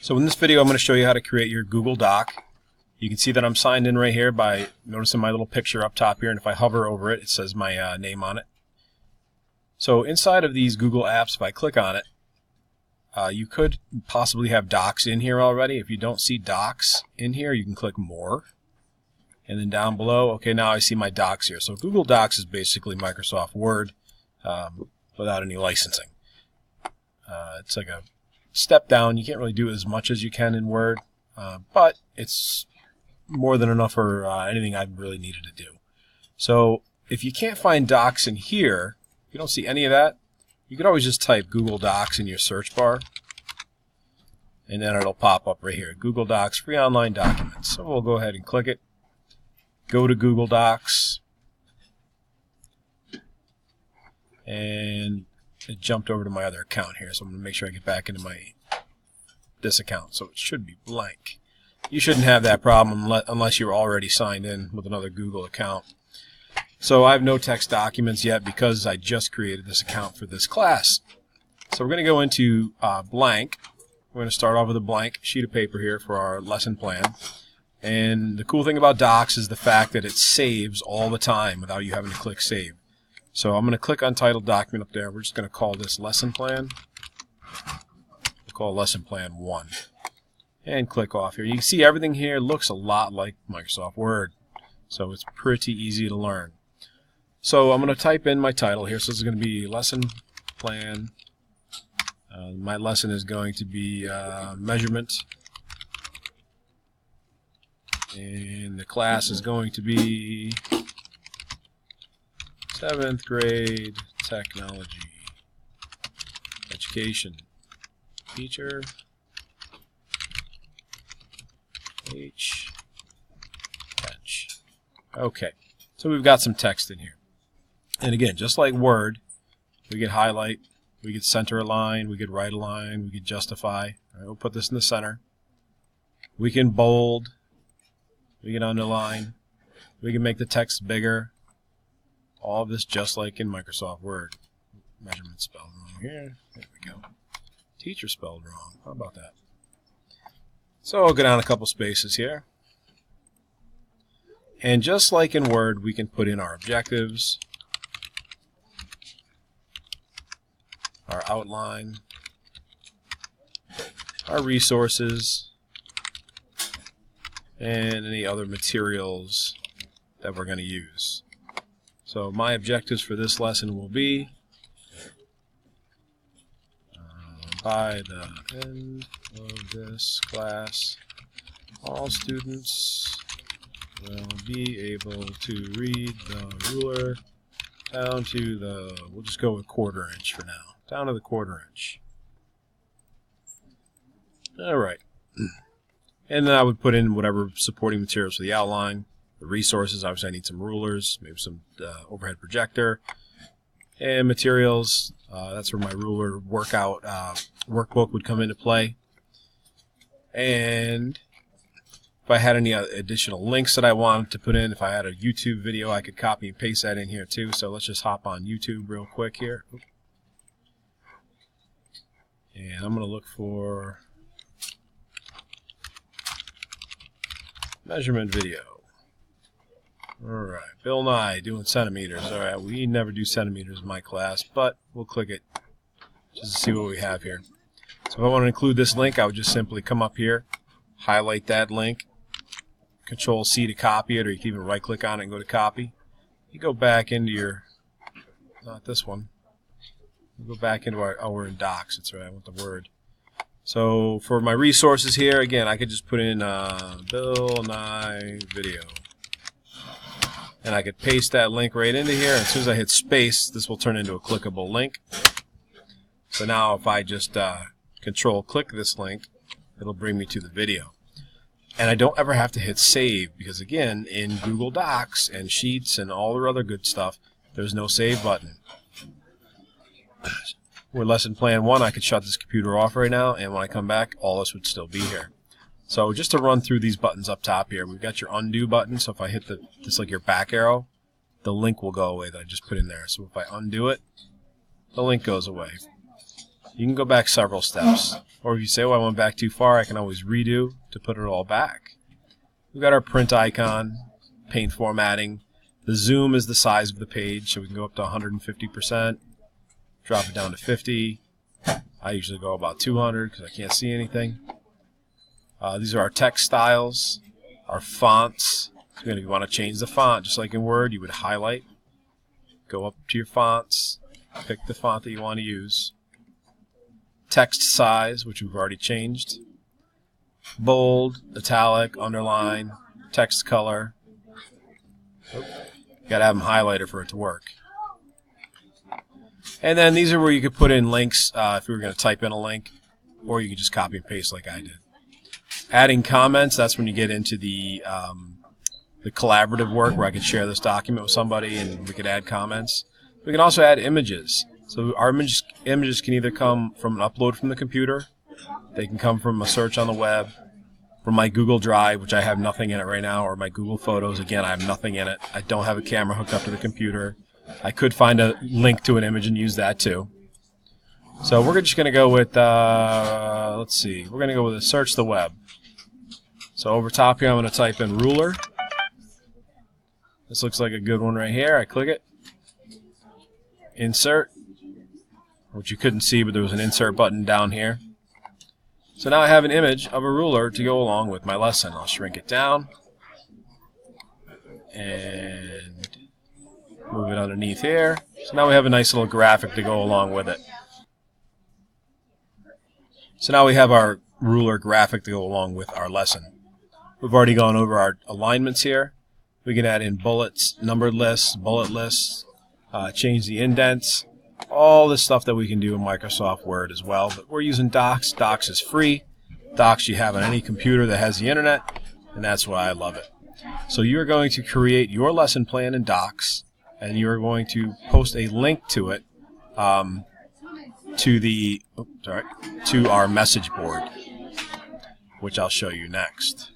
So in this video I'm going to show you how to create your Google Doc. You can see that I'm signed in right here by noticing my little picture up top here, and if I hover over it, it says my name on it. So inside of these Google apps, if I click on it, you could possibly have Docs in here already. If you don't see Docs in here, you can click More. And then down below, okay, now I see my Docs here. So Google Docs is basically Microsoft Word without any licensing. It's like a step down. You can't really do as much as you can in Word, but it's more than enough for anything I've really needed to do. So if you can't find Docs in here, if you don't see any of that, you could always just type Google Docs in your search bar, and then it'll pop up right here, Google Docs free online documents. So we'll go ahead and click it, go to Google Docs, and it jumped over to my other account here, so I'm going to make sure I get back into this account. So it should be blank. You shouldn't have that problem unless you're already signed in with another Google account. So I have no text documents yet because I just created this account for this class. So we're going to go into blank. We're going to start off with a blank sheet of paper here for our lesson plan. And the cool thing about Docs is the fact that it saves all the time without you having to click Save. So I'm going to click Untitled Document up there. We're just going to call this Lesson Plan. We'll call it Lesson Plan 1. And click off here. You can see everything here looks a lot like Microsoft Word. So it's pretty easy to learn. So I'm going to type in my title here. So this is going to be Lesson Plan. My lesson is going to be Measurement. And the class is going to be 7th grade technology education. Teacher H. Okay, so we've got some text in here. And again, just like Word, we could highlight, we could center a line, we could write a line, we could justify. All right, we'll put this in the center. We can bold, we can underline, we can make the text bigger. All of this just like in Microsoft Word. Measurement spelled wrong here. There we go. Teacher spelled wrong. How about that? So I'll go down a couple spaces here. And just like in Word, we can put in our objectives, our outline, our resources, and any other materials that we're going to use. So my objectives for this lesson will be by the end of this class, all students will be able to read the ruler down to the, we'll just go with 1/4 inch for now, down to the 1/4 inch. Alright. And then I would put in whatever supporting materials for the outline. The resources, obviously I need some rulers, maybe some overhead projector, and materials. That's where my ruler workout workbook would come into play. And if I had any additional links that I wanted to put in, if I had a YouTube video, I could copy and paste that in here too. So let's just hop on YouTube real quick here. And I'm going to look for measurement video. Alright, Bill Nye doing centimeters. Alright, we never do centimeters in my class, but we'll click it just to see what we have here. So if I want to include this link, I would just simply come up here, highlight that link, Control C to copy it, or you can even right click on it and go to copy. You go back into your, not this one, you go back into we're in Docs, that's right, I want the Word. So for my resources here, again, I could just put in Bill Nye video. And I could paste that link right into here. As soon as I hit space, this will turn into a clickable link. So now if I just Control click this link, it'll bring me to the video. And I don't ever have to hit save because, again, in Google Docs and Sheets and all the other good stuff, there's no save button. With Lesson Plan 1, I could shut this computer off right now, and when I come back, all this would still be here. So just to run through these buttons up top here, we've got your undo button. So if I hit just like your back arrow, the link will go away that I just put in there. So if I undo it, the link goes away. You can go back several steps. Or if you say, oh, I went back too far, I can always redo to put it all back. We've got our print icon, paint formatting. The zoom is the size of the page, so we can go up to 150%, drop it down to 50. I usually go about 200 because I can't see anything. These are our text styles, our fonts. So if you want to change the font, just like in Word, you would highlight, go up to your fonts, pick the font that you want to use. Text size, which we've already changed. Bold, italic, underline, text color. You gotta have them highlighted for it to work. And then these are where you could put in links if you were going to type in a link, or you could just copy and paste like I did. Adding comments, that's when you get into the collaborative work where I could share this document with somebody and we could add comments. We can also add images. So our images can either come from an upload from the computer, they can come from a search on the web, from my Google Drive, which I have nothing in it right now, or my Google Photos. Again, I have nothing in it. I don't have a camera hooked up to the computer. I could find a link to an image and use that too. So we're just going to go with, let's see, we're going to go with a search the web. So over top here, I'm going to type in ruler. This looks like a good one right here. I click it. Insert, which you couldn't see, but there was an insert button down here. So now I have an image of a ruler to go along with my lesson. I'll shrink it down and move it underneath here. So now we have a nice little graphic to go along with it. So now we have our ruler graphic to go along with our lesson. We've already gone over our alignments here. We can add in bullets, numbered lists, bullet lists, change the indents, all this stuff that we can do in Microsoft Word as well. But we're using Docs. Docs is free. Docs you have on any computer that has the internet, and that's why I love it. So you're going to create your lesson plan in Docs, and you're going to post a link to it to our message board, which I'll show you next.